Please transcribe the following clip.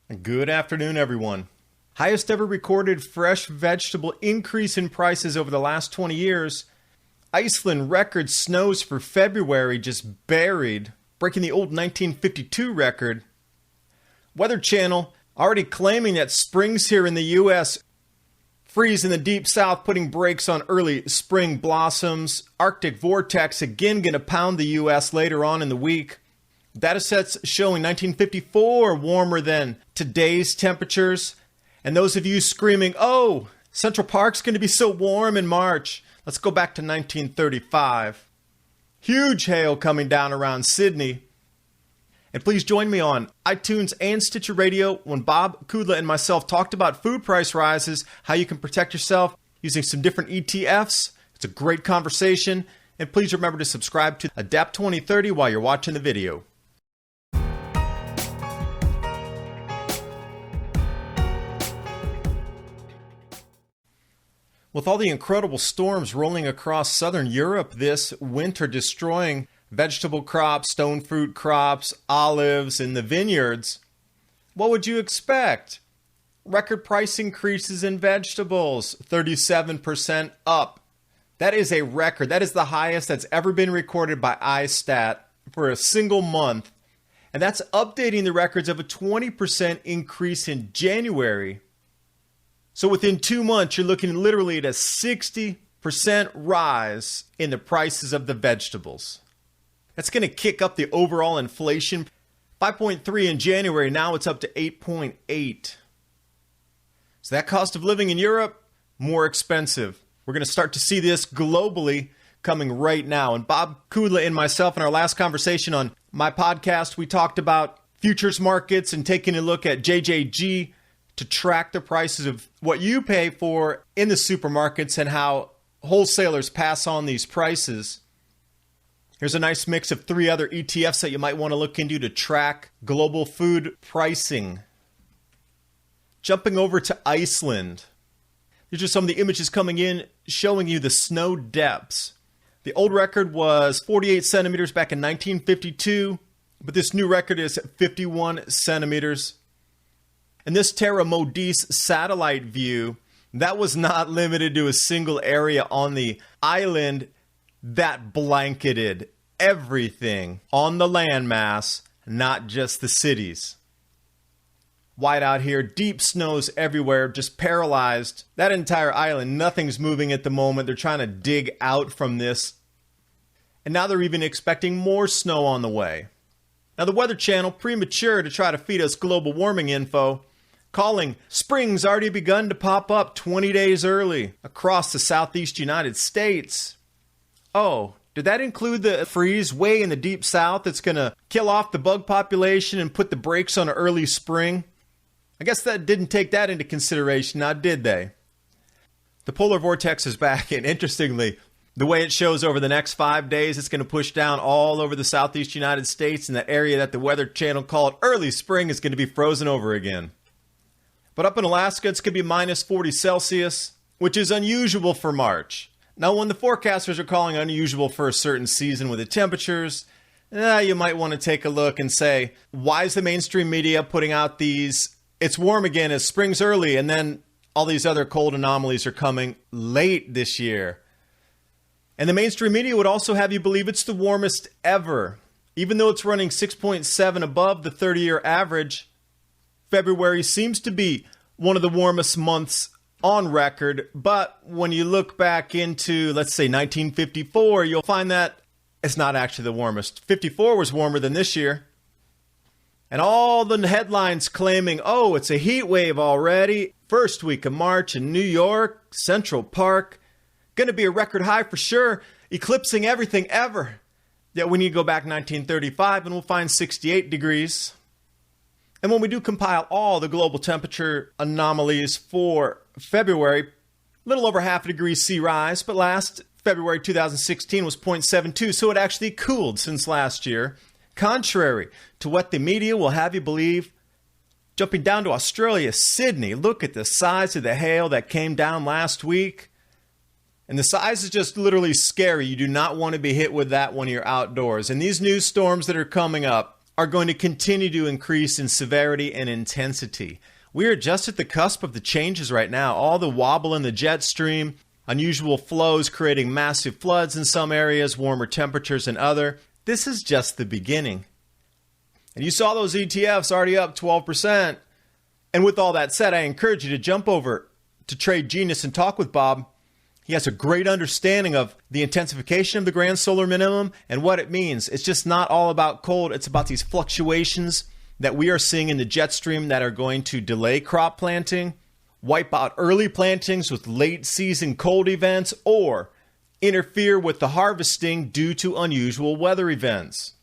Good afternoon, everyone. Highest ever recorded fresh vegetable increase in prices over the last 20 years. Iceland record snows for February just buried, breaking the old 1952 record. Weather Channel already claiming that springs here in the U.S. freeze in the deep south, putting brakes on early spring blossoms. Arctic Vortex again going to pound the U.S. later on in the week. Data sets showing 1954 warmer than today's temperatures. And those of you screaming, oh, Central Park's going to be so warm in March. Let's go back to 1935. Huge hail coming down around Sydney. And please join me on iTunes and Stitcher Radio when Bob Kudla and myself talked about food price rises, how you can protect yourself using some different ETFs. It's a great conversation. And please remember to subscribe to Adapt 2030 while you're watching the video. With all the incredible storms rolling across southern Europe this winter, destroying vegetable crops, stone fruit crops, olives, and the vineyards, what would you expect? Record price increases in vegetables, 37% up. That is a record. That is the highest that's ever been recorded by iStat for a single month. And that's updating the records of a 20% increase in January. So within 2 months, you're looking literally at a 60% rise in the prices of the vegetables. That's going to kick up the overall inflation. 5.3 in January, now it's up to 8.8. So that cost of living in Europe, more expensive. We're going to start to see this globally coming right now. And Bob Kudla and myself in our last conversation on my podcast, we talked about futures markets and taking a look at JJG to track the prices of what you pay for in the supermarkets and how wholesalers pass on these prices. Here's a nice mix of 3 other ETFs that you might want to look into to track global food pricing. Jumping over to Iceland. These are some of the images coming in showing you the snow depths. The old record was 48 centimeters back in 1952, but this new record is 51 centimeters. And this Terra Modis satellite view, that was not limited to a single area on the island. That blanketed everything on the landmass, not just the cities. White out here, deep snows everywhere, just paralyzed that entire island. Nothing's moving at the moment. They're trying to dig out from this. And now they're even expecting more snow on the way. Now the Weather Channel, premature to try to feed us global warming info, calling spring's already begun to pop up 20 days early across the southeast United States. Oh, did that include the freeze way in the deep south that's going to kill off the bug population and put the brakes on an early spring? I guess that didn't take that into consideration, now did they? The polar vortex is back, and interestingly, the way it shows over the next 5 days, it's going to push down all over the southeast United States, and that area that the Weather Channel called early spring is going to be frozen over again. But up in Alaska, it's going to be minus 40 Celsius, which is unusual for March. Now, when the forecasters are calling unusual for a certain season with the temperatures, you might want to take a look and say, why is the mainstream media putting out these, it's warm again as spring's early, and then all these other cold anomalies are coming late this year? And the mainstream media would also have you believe it's the warmest ever. Even though it's running 6.7 above the 30-year average, February seems to be one of the warmest months on record, but when you look back into, let's say, 1954, you'll find that it's not actually the warmest. 54 was warmer than this year. And all the headlines claiming, oh, it's a heat wave already. First week of March in New York, Central Park. Going to be a record high for sure, eclipsing everything ever. Yet we need to go back 1935 and we'll find 68 degrees. And when we do compile all the global temperature anomalies for February, a little over half a degree C rise, but last February 2016 was 0.72, so it actually cooled since last year. Contrary to what the media will have you believe, jumping down to Australia, Sydney, look at the size of the hail that came down last week. And the size is just literally scary. You do not want to be hit with that when you're outdoors. And these new storms that are coming up, are going to continue to increase in severity and intensity. We are just at the cusp of the changes right now. All the wobble in the jet stream, unusual flows creating massive floods in some areas, warmer temperatures in other. This is just the beginning. And you saw those ETFs already up 12%. And with all that said, I encourage you to jump over to Trade Genius and talk with Bob. He has a great understanding of the intensification of the grand solar minimum and what it means. It's just not all about cold. It's about these fluctuations that we are seeing in the jet stream that are going to delay crop planting, wipe out early plantings with late season cold events, or interfere with the harvesting due to unusual weather events.